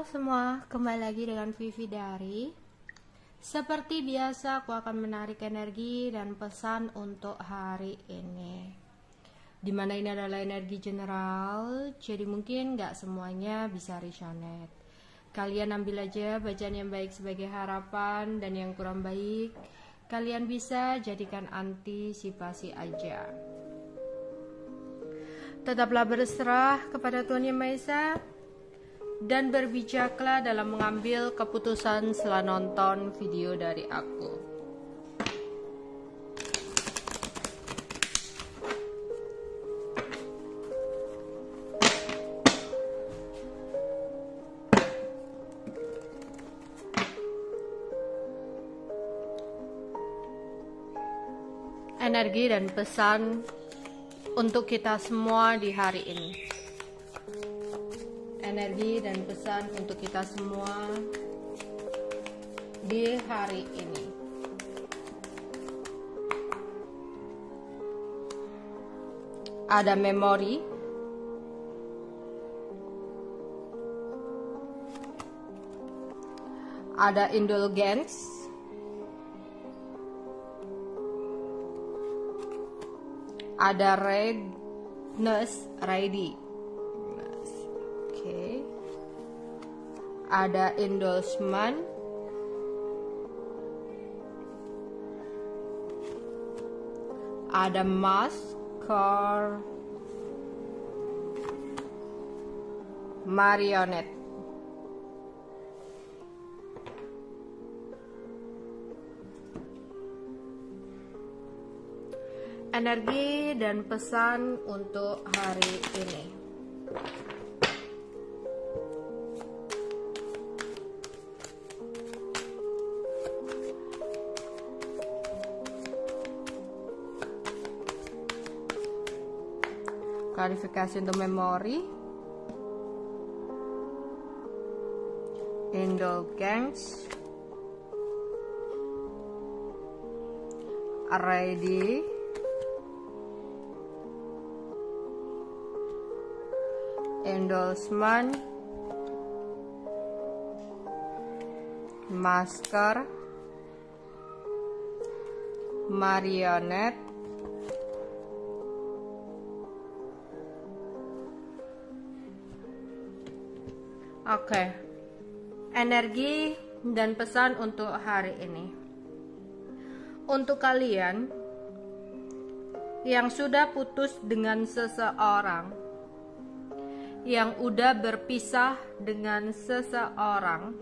semua, kembali lagi dengan Vivi Dari. Seperti biasa, aku akan menarik energi dan pesan untuk hari ini. Dimana ini adalah energi general, jadi mungkin gak semuanya bisa resonate. Kalian ambil aja bacaan yang baik sebagai harapan, dan yang kurang baik kalian bisa jadikan antisipasi aja. Tetaplah berserah kepada Tuhan Yang Maha Esa dan berbijaklah dalam mengambil keputusan setelah nonton video dari aku. Energi dan pesan untuk kita semua di hari ini. Energi dan pesan untuk kita semua di hari ini. Ada memori, ada indulgence, ada readiness, ready. Ada endorsement, ada masker, marionette. Energi dan pesan untuk hari ini. Klarifikasi untuk memori, indulgence, ready, endorsement, masker, marionette, Oke, energi dan pesan untuk hari ini. Untuk kalian yang sudah putus dengan seseorang, yang udah berpisah dengan seseorang,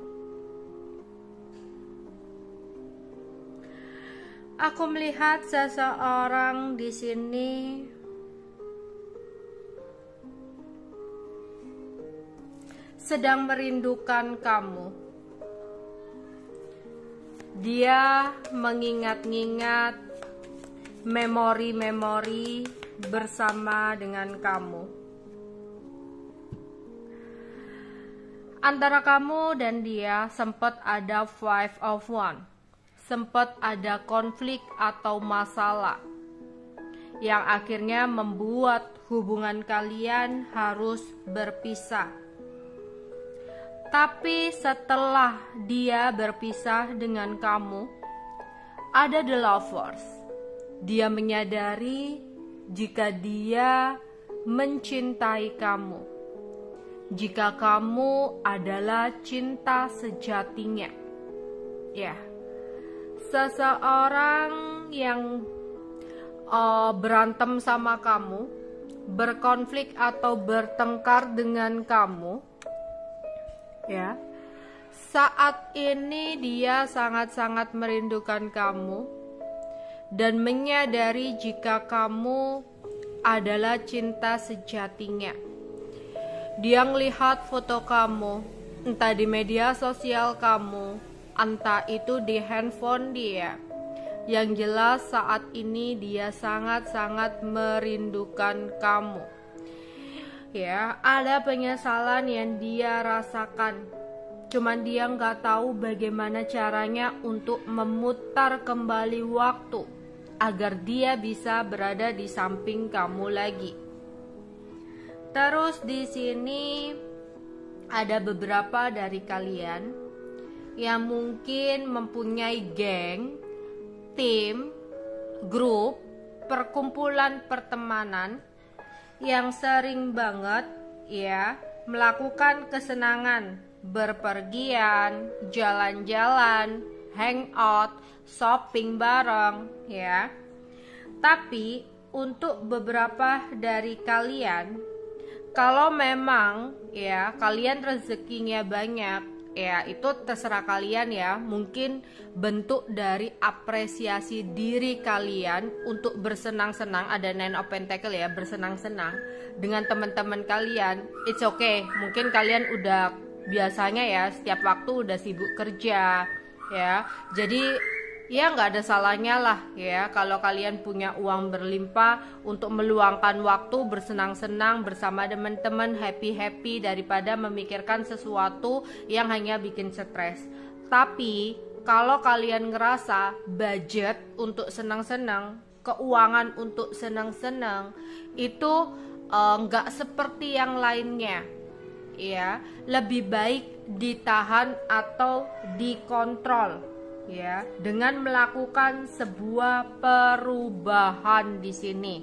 aku melihat seseorang di sini sedang merindukan kamu. Dia mengingat-ingat memori-memori bersama dengan kamu. Antara kamu dan dia sempat ada 5 of Wands, sempat ada konflik atau masalah yang akhirnya membuat hubungan kalian harus berpisah. Tapi setelah dia berpisah dengan kamu, ada the lovers. Dia menyadari jika dia mencintai kamu, jika kamu adalah cinta sejatinya. Ya, seseorang yang berantem sama kamu, berkonflik atau bertengkar dengan kamu, ya, saat ini dia sangat-sangat merindukan kamu dan menyadari jika kamu adalah cinta sejatinya. Dia melihat foto kamu, entah di media sosial kamu, entah itu di handphone dia. Yang jelas saat ini dia sangat-sangat merindukan kamu. Ya, ada penyesalan yang dia rasakan. Cuman dia nggak tahu bagaimana caranya untuk memutar kembali waktu agar dia bisa berada di samping kamu lagi. Terus di sini ada beberapa dari kalian yang mungkin mempunyai geng, tim, grup, perkumpulan pertemanan yang sering banget ya melakukan kesenangan, berpergian, jalan-jalan, hangout, shopping bareng ya. Tapi untuk beberapa dari kalian, kalau memang ya kalian rezekinya banyak, ya itu terserah kalian ya. Mungkin bentuk dari apresiasi diri kalian untuk bersenang-senang, ada Nine of Pentacle ya, bersenang-senang dengan teman-teman kalian. It's okay, mungkin kalian udah biasanya ya setiap waktu udah sibuk kerja ya, jadi ya nggak ada salahnya lah ya kalau kalian punya uang berlimpah untuk meluangkan waktu bersenang-senang bersama teman-teman, happy-happy, daripada memikirkan sesuatu yang hanya bikin stres. Tapi kalau kalian ngerasa budget untuk senang-senang, keuangan untuk senang-senang itu nggak seperti yang lainnya ya, lebih baik ditahan atau dikontrol ya dengan melakukan sebuah perubahan di sini.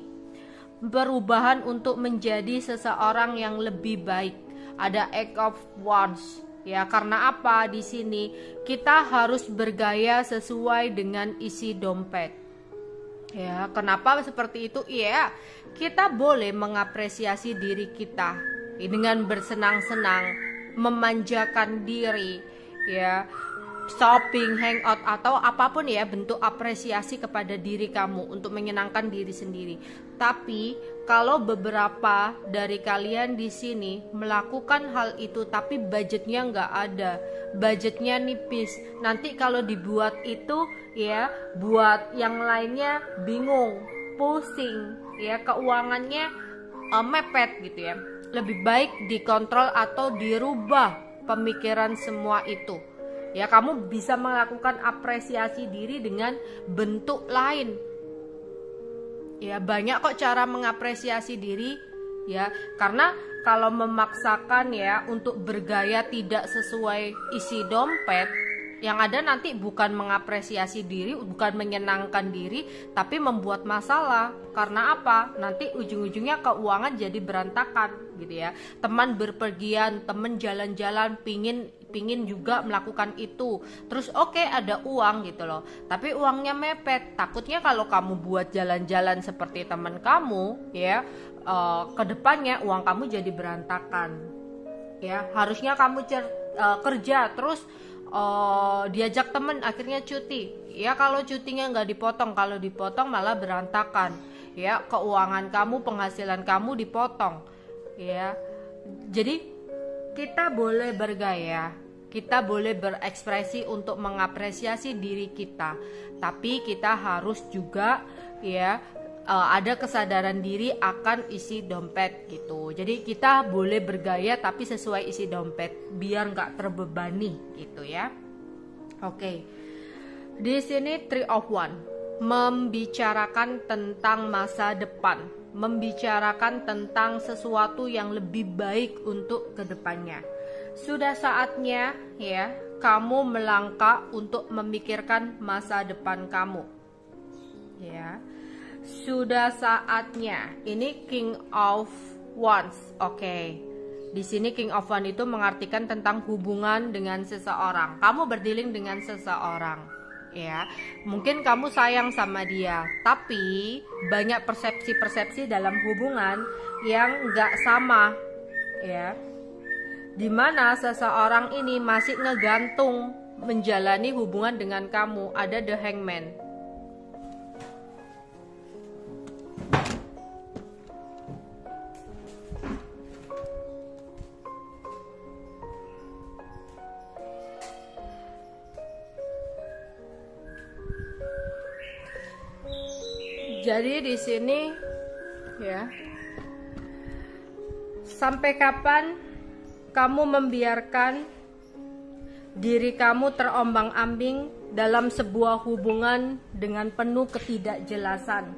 Perubahan untuk menjadi seseorang yang lebih baik. Ada Eight of Wands ya, karena apa? Di sini kita harus bergaya sesuai dengan isi dompet. Ya, kenapa seperti itu? Iya, kita boleh mengapresiasi diri kita dengan bersenang-senang, memanjakan diri ya, shopping, hangout, atau apapun ya bentuk apresiasi kepada diri kamu untuk menyenangkan diri sendiri. Tapi kalau beberapa dari kalian di sini melakukan hal itu tapi budgetnya nggak ada, budgetnya nipis, nanti kalau dibuat itu ya buat yang lainnya bingung, pusing ya, keuangannya mepet gitu ya. Lebih baik dikontrol atau dirubah pemikiran semua itu. Ya, kamu bisa melakukan apresiasi diri dengan bentuk lain. Ya, banyak kok cara mengapresiasi diri ya. Karena kalau memaksakan ya untuk bergaya tidak sesuai isi dompet, yang ada nanti bukan mengapresiasi diri, bukan menyenangkan diri, tapi membuat masalah. Karena apa? Nanti ujung-ujungnya keuangan jadi berantakan gitu ya. Teman berpergian, teman jalan-jalan, pingin juga melakukan itu. Terus oke, ada uang gitu loh, tapi uangnya mepet. Takutnya kalau kamu buat jalan-jalan seperti teman kamu ya, kedepannya uang kamu jadi berantakan. Ya, harusnya kamu kerja terus diajak temen akhirnya cuti ya, kalau cutinya nggak dipotong, kalau dipotong malah berantakan ya, keuangan kamu, penghasilan kamu dipotong ya. Jadi kita boleh bergaya, kita boleh berekspresi untuk mengapresiasi diri kita, tapi kita harus juga ya ada kesadaran diri akan isi dompet gitu. Jadi kita boleh bergaya tapi sesuai isi dompet biar nggak terbebani gitu ya. Oke. Di sini Three of Wands membicarakan tentang masa depan, membicarakan tentang sesuatu yang lebih baik untuk kedepannya. Sudah saatnya ya kamu melangkah untuk memikirkan masa depan kamu. Ya. Sudah saatnya. Ini King of Wands. Oke. Di sini King of Wands itu mengartikan tentang hubungan dengan seseorang. Kamu berdealing dengan seseorang, ya. Mungkin kamu sayang sama dia, tapi banyak persepsi-persepsi dalam hubungan yang nggak sama, ya. Dimana seseorang ini masih ngegantung menjalani hubungan dengan kamu. Ada The Hangman. Jadi di sini ya, sampai kapan kamu membiarkan diri kamu terombang-ambing dalam sebuah hubungan dengan penuh ketidakjelasan,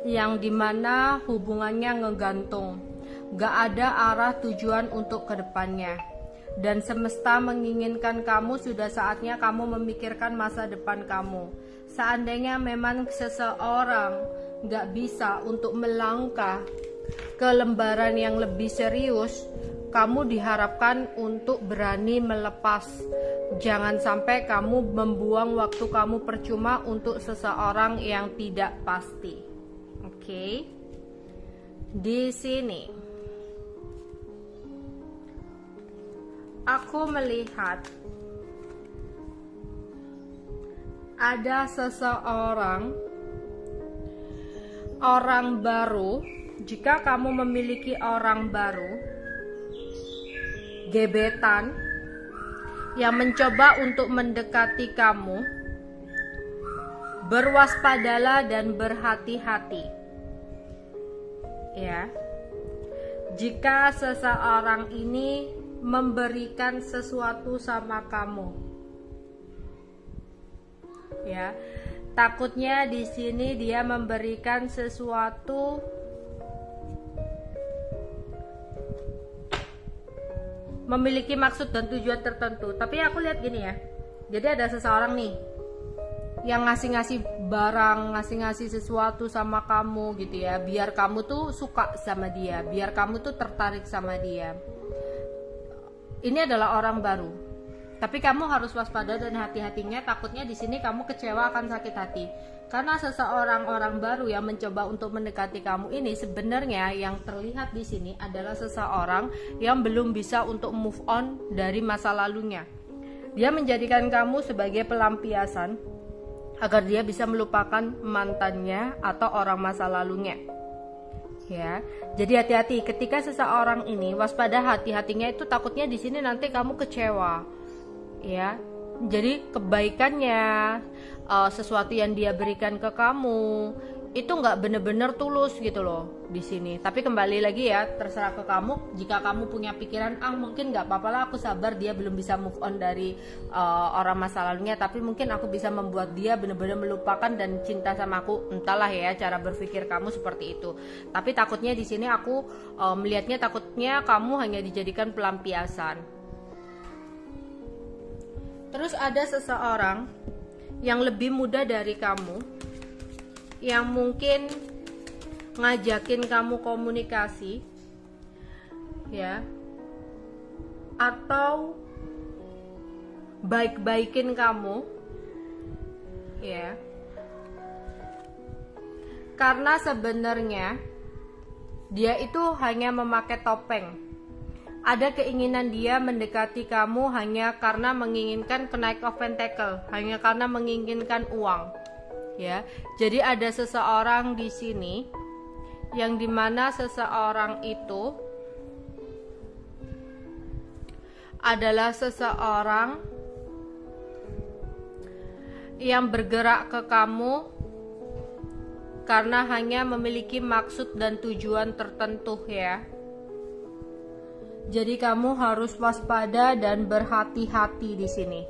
yang dimana hubungannya ngegantung. gak ada arah tujuan untuk kedepannya. Dan semesta menginginkan kamu, sudah saatnya kamu memikirkan masa depan kamu. Seandainya memang seseorang gak bisa untuk melangkah ke lembaran yang lebih serius, kamu diharapkan untuk berani melepas. Jangan sampai kamu membuang waktu kamu percuma untuk seseorang yang tidak pasti. Oke. Di sini aku melihat ada seseorang, orang baru. Jika kamu memiliki orang baru, gebetan yang mencoba untuk mendekati kamu, berwaspadalah dan berhati-hati. Ya. Jika seseorang ini memberikan sesuatu sama kamu, ya, takutnya di sini dia memberikan sesuatu memiliki maksud dan tujuan tertentu. Tapi aku lihat gini ya, jadi ada seseorang nih yang ngasih-ngasih barang, ngasih-ngasih sesuatu sama kamu gitu ya, biar kamu tuh suka sama dia, biar kamu tuh tertarik sama dia. Ini adalah orang baru, tapi kamu harus waspada dan hati-hatinya. Takutnya di sini kamu kecewa, akan sakit hati, karena seseorang orang baru yang mencoba untuk mendekati kamu ini sebenarnya yang terlihat di sini adalah seseorang yang belum bisa untuk move on dari masa lalunya. Dia menjadikan kamu sebagai pelampiasan agar dia bisa melupakan mantannya atau orang masa lalunya. Ya, jadi hati-hati ketika seseorang ini, waspada, hati-hatinya itu takutnya di sini nanti kamu kecewa. Ya, jadi kebaikannya, sesuatu yang dia berikan ke kamu itu nggak bener-bener tulus gitu loh di sini. Tapi kembali lagi ya, terserah ke kamu. Jika kamu punya pikiran, mungkin nggak apa-apa lah, aku sabar, dia belum bisa move on dari orang masa lalunya, tapi mungkin aku bisa membuat dia bener-bener melupakan dan cinta sama aku. Entahlah ya cara berpikir kamu seperti itu. Tapi takutnya di sini aku melihatnya, takutnya kamu hanya dijadikan pelampiasan. Terus ada seseorang yang lebih muda dari kamu, yang mungkin ngajakin kamu komunikasi, ya, atau baik-baikin kamu, ya, karena sebenarnya dia itu hanya memakai topeng. Ada keinginan dia mendekati kamu hanya karena menginginkan Knight of Pentacle, hanya karena menginginkan uang. Ya, jadi ada seseorang di sini yang dimana seseorang itu adalah seseorang yang bergerak ke kamu karena hanya memiliki maksud dan tujuan tertentu ya. Jadi kamu harus waspada dan berhati-hati di sini.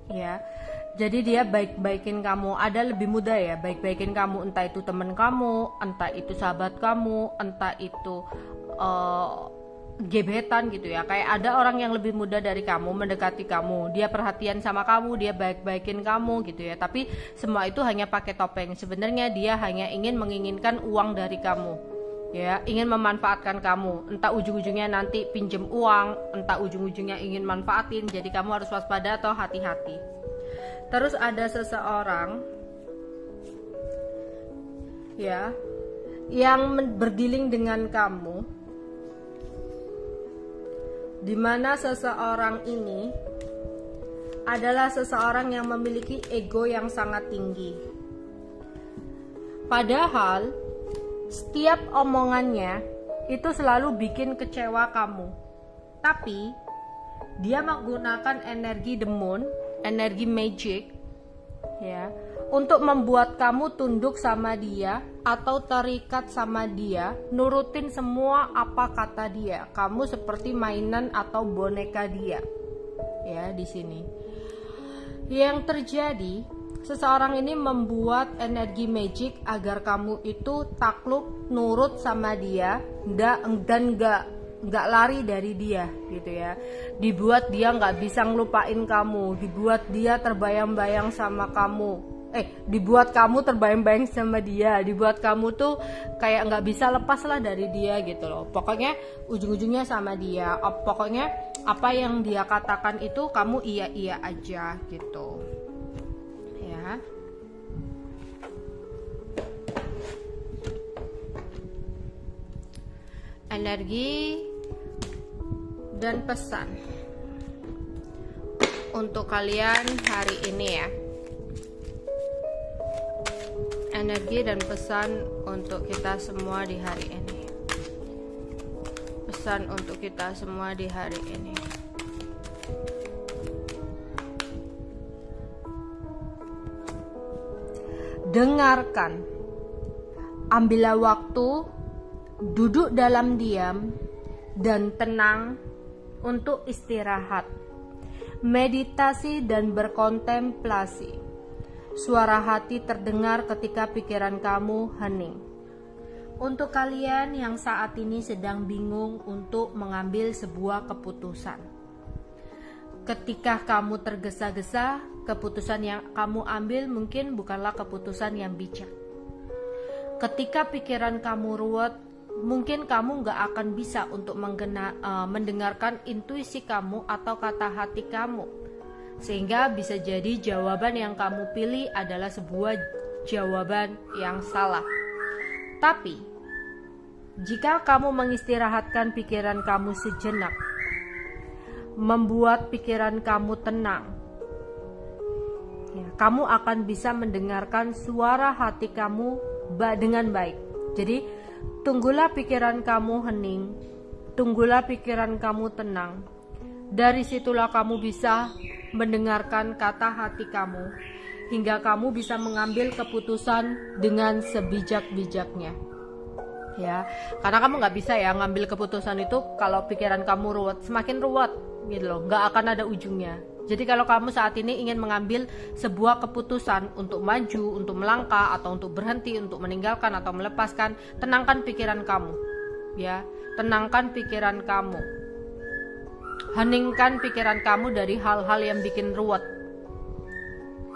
Ya. Jadi dia baik-baikin kamu. Ada lebih mudah ya, baik-baikin kamu, entah itu teman kamu, entah itu sahabat kamu, entah itu gebetan gitu ya. Kayak ada orang yang lebih muda dari kamu mendekati kamu, dia perhatian sama kamu, dia baik-baikin kamu gitu ya. Tapi semua itu hanya pakai topeng. Sebenarnya dia hanya ingin menginginkan uang dari kamu. Ya, ingin memanfaatkan kamu. Entah ujung-ujungnya nanti pinjem uang, entah ujung-ujungnya ingin manfaatin. Jadi kamu harus waspada atau hati-hati. Terus ada seseorang ya yang berdealing dengan kamu, dimana seseorang ini adalah seseorang yang memiliki ego yang sangat tinggi. Padahal setiap omongannya itu selalu bikin kecewa kamu. Tapi dia menggunakan energi demon, energi magic ya, untuk membuat kamu tunduk sama dia atau terikat sama dia, nurutin semua apa kata dia. Kamu seperti mainan atau boneka dia. Ya, di sini. Yang terjadi, seseorang ini membuat energi magic agar kamu itu takluk, nurut sama dia, nggak lari dari dia gitu ya. Dibuat dia nggak bisa ngelupain kamu, dibuat dia terbayang-bayang sama kamu. Dibuat kamu terbayang-bayang sama dia, dibuat kamu tuh kayak nggak bisa lepas lah dari dia gitu loh. Pokoknya ujung-ujungnya sama dia. Pokoknya apa yang dia katakan itu kamu iya aja gitu ya. Energi dan pesan untuk kalian hari ini ya. Energi dan pesan untuk kita semua di hari ini. Pesan untuk kita semua di hari ini. Dengarkan. Ambillah waktu, duduk dalam diam dan tenang untuk istirahat, meditasi dan berkontemplasi. Suara hati terdengar ketika pikiran kamu hening. Untuk kalian yang saat ini sedang bingung untuk mengambil sebuah keputusan, ketika kamu tergesa-gesa, keputusan yang kamu ambil mungkin bukanlah keputusan yang bijak. Ketika pikiran kamu ruwet, mungkin kamu gak akan bisa untuk mendengarkan intuisi kamu atau kata hati kamu. Sehingga bisa jadi jawaban yang kamu pilih adalah sebuah jawaban yang salah. Tapi, jika kamu mengistirahatkan pikiran kamu sejenak, membuat pikiran kamu tenang, ya, kamu akan bisa mendengarkan suara hati kamu dengan baik. Jadi, tunggulah pikiran kamu hening, tunggulah pikiran kamu tenang. Dari situlah kamu bisa mendengarkan kata hati kamu, hingga kamu bisa mengambil keputusan dengan sebijak-bijaknya. Ya, karena kamu nggak bisa ya ngambil keputusan itu kalau pikiran kamu ruwet, semakin ruwet gitu loh, nggak akan ada ujungnya. Jadi kalau kamu saat ini ingin mengambil sebuah keputusan untuk maju, untuk melangkah, atau untuk berhenti, untuk meninggalkan atau melepaskan, tenangkan pikiran kamu, ya, tenangkan pikiran kamu. Heningkan pikiran kamu dari hal-hal yang bikin ruwet.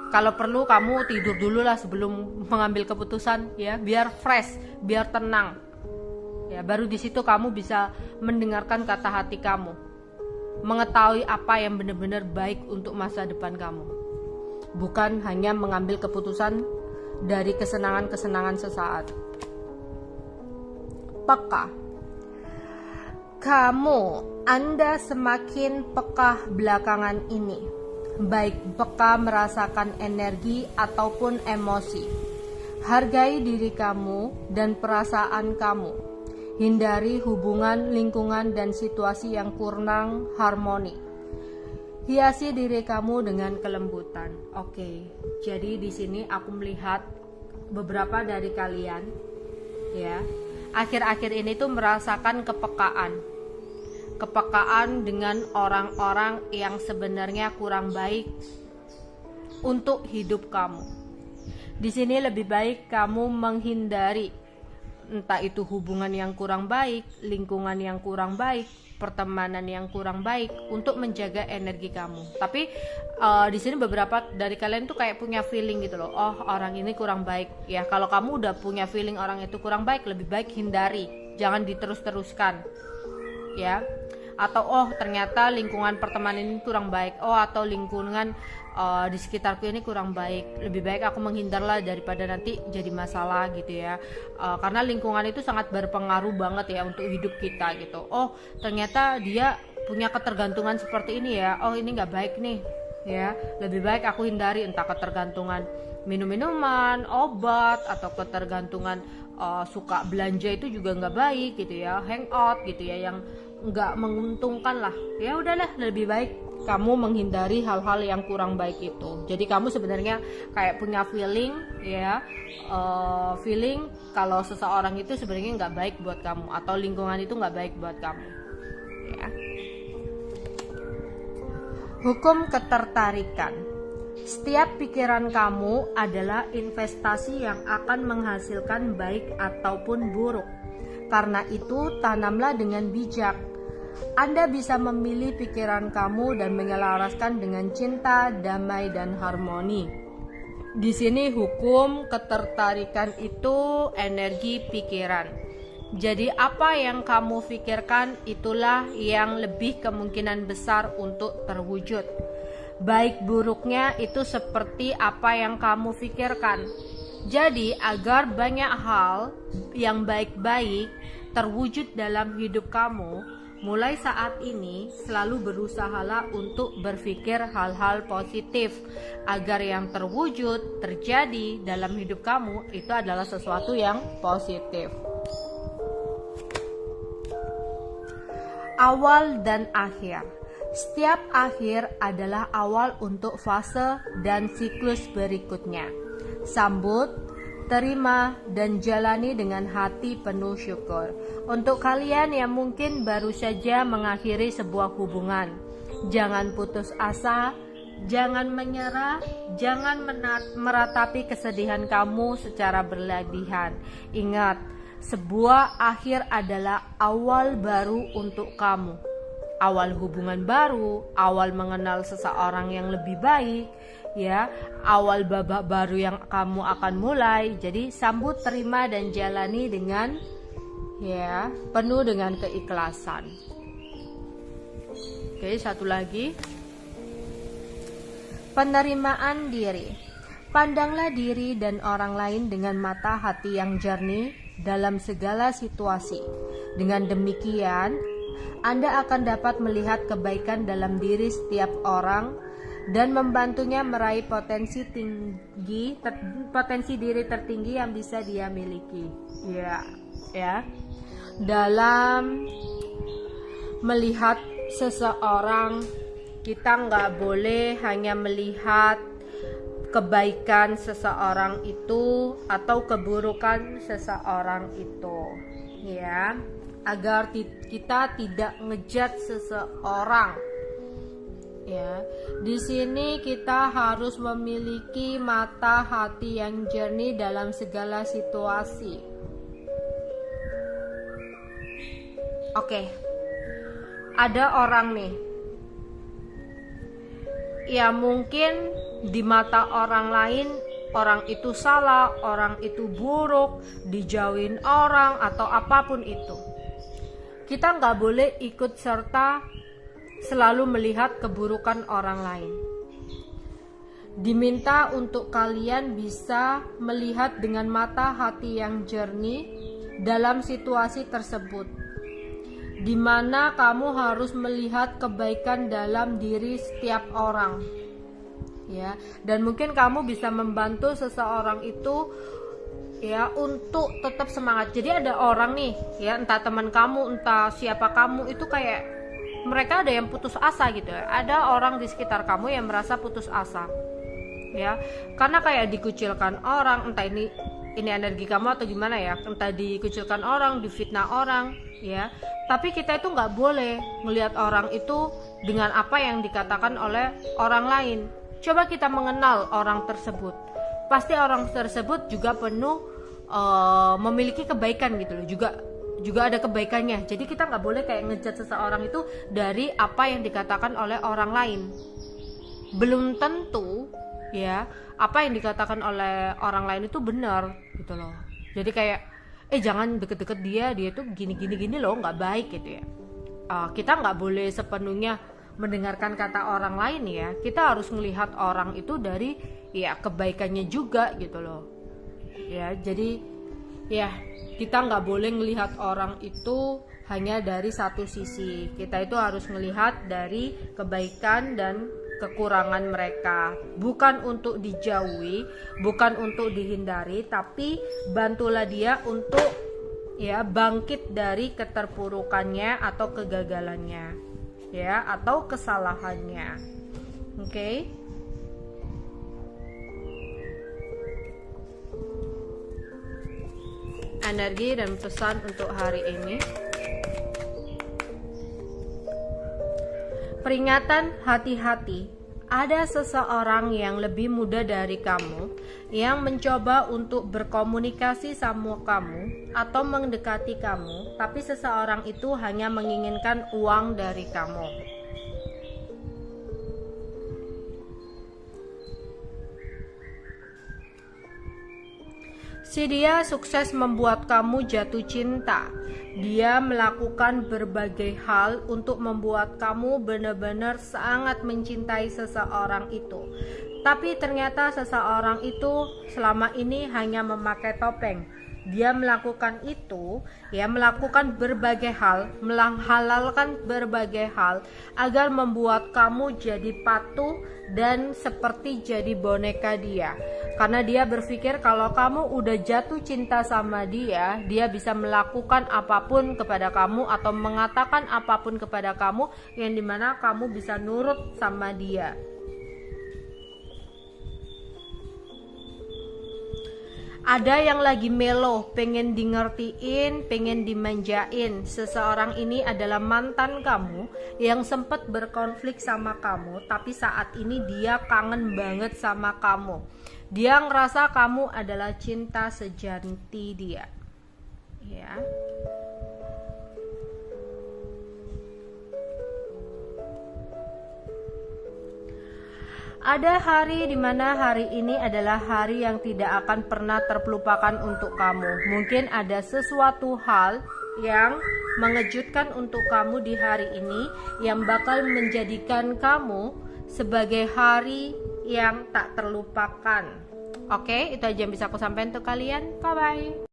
Kalau perlu kamu tidur dulu lah sebelum mengambil keputusan ya, biar fresh, biar tenang. Ya, baru di situ kamu bisa mendengarkan kata hati kamu. Mengetahui apa yang benar-benar baik untuk masa depan kamu. Bukan hanya mengambil keputusan dari kesenangan-kesenangan sesaat. Peka. Anda semakin peka belakangan ini, baik peka merasakan energi ataupun emosi. Hargai diri kamu dan perasaan kamu. Hindari hubungan, lingkungan, dan situasi yang kurang harmoni. Hiasi diri kamu dengan kelembutan. Oke, jadi di sini aku melihat beberapa dari kalian, ya, akhir-akhir ini tuh merasakan kepekaan dengan orang-orang yang sebenarnya kurang baik untuk hidup kamu. Di sini lebih baik kamu menghindari, entah itu hubungan yang kurang baik, lingkungan yang kurang baik, pertemanan yang kurang baik, untuk menjaga energi kamu. Tapi di sini beberapa dari kalian tuh kayak punya feeling gitu loh. Oh, orang ini kurang baik. Ya, kalau kamu udah punya feeling orang itu kurang baik, lebih baik hindari, jangan diterus-teruskan. Ya. Atau ternyata lingkungan pertemanan ini kurang baik. Atau lingkungan di sekitarku ini kurang baik. Lebih baik aku menghindarlah daripada nanti jadi masalah gitu ya. Karena lingkungan itu sangat berpengaruh banget ya untuk hidup kita gitu. Ternyata dia punya ketergantungan seperti ini ya. Ini nggak baik nih ya. Lebih baik aku hindari, entah ketergantungan minum-minuman, obat, atau ketergantungan suka belanja itu juga nggak baik gitu ya. Hangout gitu ya yang nggak menguntungkan lah. Ya udahlah, lebih baik kamu menghindari hal-hal yang kurang baik itu. Jadi kamu sebenarnya kayak punya feeling ya, feeling kalau seseorang itu sebenarnya nggak baik buat kamu, atau lingkungan itu nggak baik buat kamu ya. Hukum ketertarikan. Setiap pikiran kamu adalah investasi yang akan menghasilkan baik ataupun buruk. Karena itu, tanamlah dengan bijak. Anda bisa memilih pikiran kamu dan menyelaraskan dengan cinta, damai, dan harmoni. Di sini hukum ketertarikan itu energi pikiran. Jadi apa yang kamu pikirkan itulah yang lebih kemungkinan besar untuk terwujud. Baik buruknya itu seperti apa yang kamu pikirkan. Jadi agar banyak hal yang baik-baik terwujud dalam hidup kamu, mulai saat ini selalu berusahalah untuk berpikir hal-hal positif agar yang terwujud terjadi dalam hidup kamu itu adalah sesuatu yang positif. Awal dan akhir. Setiap akhir adalah awal untuk fase dan siklus berikutnya. Sambut, terima, dan jalani dengan hati penuh syukur. Untuk kalian yang mungkin baru saja mengakhiri sebuah hubungan, jangan putus asa, jangan menyerah, jangan meratapi kesedihan kamu secara berlebihan. Ingat, sebuah akhir adalah awal baru untuk kamu. Awal hubungan baru, awal mengenal seseorang yang lebih baik, ya, awal babak baru yang kamu akan mulai. Jadi sambut, terima, dan jalani dengan penuh dengan keikhlasan. Oke, satu lagi. Penerimaan diri. Pandanglah diri dan orang lain dengan mata hati yang jernih dalam segala situasi. Dengan demikian, Anda akan dapat melihat kebaikan dalam diri setiap orang dan membantunya meraih potensi diri tertinggi yang bisa dia miliki. Ya. Dalam melihat seseorang, kita nggak boleh hanya melihat kebaikan seseorang itu atau keburukan seseorang itu, ya. Agar kita tidak ngejudge seseorang, ya. Di sini kita harus memiliki mata hati yang jernih dalam segala situasi. Oke. Ada orang nih, ya mungkin di mata orang lain orang itu salah, orang itu buruk, dijauhin orang atau apapun itu. Kita nggak boleh ikut serta selalu melihat keburukan orang lain. Diminta untuk kalian bisa melihat dengan mata hati yang jernih dalam situasi tersebut, di mana kamu harus melihat kebaikan dalam diri setiap orang, ya. Dan mungkin kamu bisa membantu seseorang itu, ya, untuk tetap semangat. Jadi ada orang nih, ya, entah teman kamu, entah siapa kamu, itu kayak mereka ada yang putus asa gitu ya. Ada orang di sekitar kamu yang merasa putus asa, ya, karena kayak dikucilkan orang, entah ini energi kamu atau gimana ya, entah dikucilkan orang, difitnah orang, ya. Tapi kita itu nggak boleh melihat orang itu dengan apa yang dikatakan oleh orang lain. Coba kita mengenal orang tersebut, pasti orang tersebut juga penuh memiliki kebaikan gitu loh, juga ada kebaikannya. Jadi kita nggak boleh kayak ngejudge seseorang itu dari apa yang dikatakan oleh orang lain. Belum tentu, ya, apa yang dikatakan oleh orang lain itu benar gitu loh. Jadi kayak jangan deket-deket dia tuh gini loh, nggak baik gitu ya. Kita nggak boleh sepenuhnya mendengarkan kata orang lain, ya. Kita harus melihat orang itu dari kebaikannya juga gitu loh, ya. Jadi kita nggak boleh melihat orang itu hanya dari satu sisi. Kita itu harus melihat dari kebaikan dan kekurangan mereka, bukan untuk dijauhi, bukan untuk dihindari, tapi bantulah dia untuk bangkit dari keterpurukannya atau kegagalannya, ya, atau kesalahannya. Oke. Energi dan pesan untuk hari ini. Peringatan, hati-hati. ada seseorang yang lebih muda dari kamu yang mencoba untuk berkomunikasi sama kamu atau mendekati kamu, tapi seseorang itu hanya menginginkan uang dari kamu. Si dia sukses membuat kamu jatuh cinta. Dia melakukan berbagai hal untuk membuat kamu benar-benar sangat mencintai seseorang itu. Tapi ternyata seseorang itu selama ini hanya memakai topeng. Dia melakukan itu, ya melakukan berbagai hal, menghalalkan berbagai hal agar membuat kamu jadi patuh dan seperti jadi boneka dia. Karena dia berpikir kalau kamu udah jatuh cinta sama dia, dia bisa melakukan apapun kepada kamu atau mengatakan apapun kepada kamu yang dimana kamu bisa nurut sama dia. Ada yang lagi melo, pengen di ngertiin, pengen dimanjain. Seseorang ini adalah mantan kamu yang sempat berkonflik sama kamu, tapi saat ini dia kangen banget sama kamu. Dia ngerasa kamu adalah cinta sejati dia. Ya. Ada hari di mana hari ini adalah hari yang tidak akan pernah terlupakan untuk kamu. Mungkin ada sesuatu hal yang mengejutkan untuk kamu di hari ini yang bakal menjadikan kamu sebagai hari yang tak terlupakan. Oke, itu aja yang bisa aku sampaikan untuk kalian. Bye-bye.